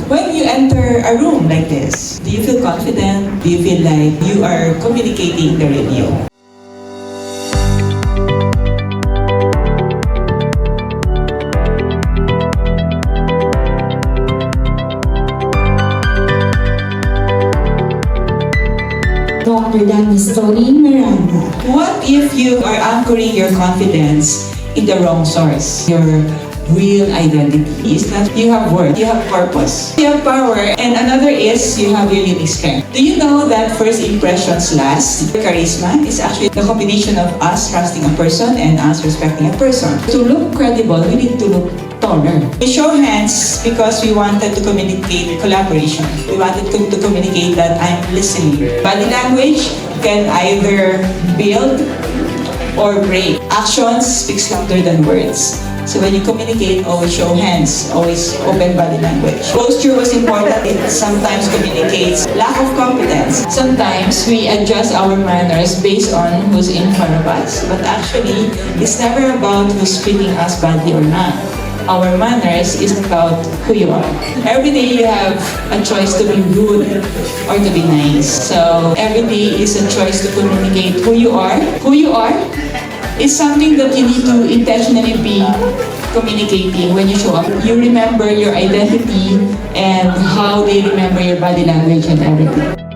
When you enter a room like this, do you feel confident? Do you feel like you are communicating the real you? Dr. Danis Doreen Miranda. What if you are anchoring your confidence in the wrong source? Your real identity is that you have worth, you have purpose, you have power, and another is you have your unique strength. Do you know that first impressions last? Charisma is actually the combination of us trusting a person and us respecting a person. To look credible, we need to look taller. We show hands because we wanted to communicate collaboration. We wanted to communicate that I'm listening. Body language can either build or break. Actions speaks louder than words. So when you communicate, always show hands, always open body language. Posture was important. It sometimes communicates lack of confidence. Sometimes we adjust our manners based on who's in front of us. But actually, it's never about who's treating us badly or not. Our manners is about who you are. Every day you have a choice to be rude or to be nice. So every day is a choice to communicate who you are. Who you are is something that you need to intentionally be communicating when you show up. You remember your identity and how they remember your body language and everything.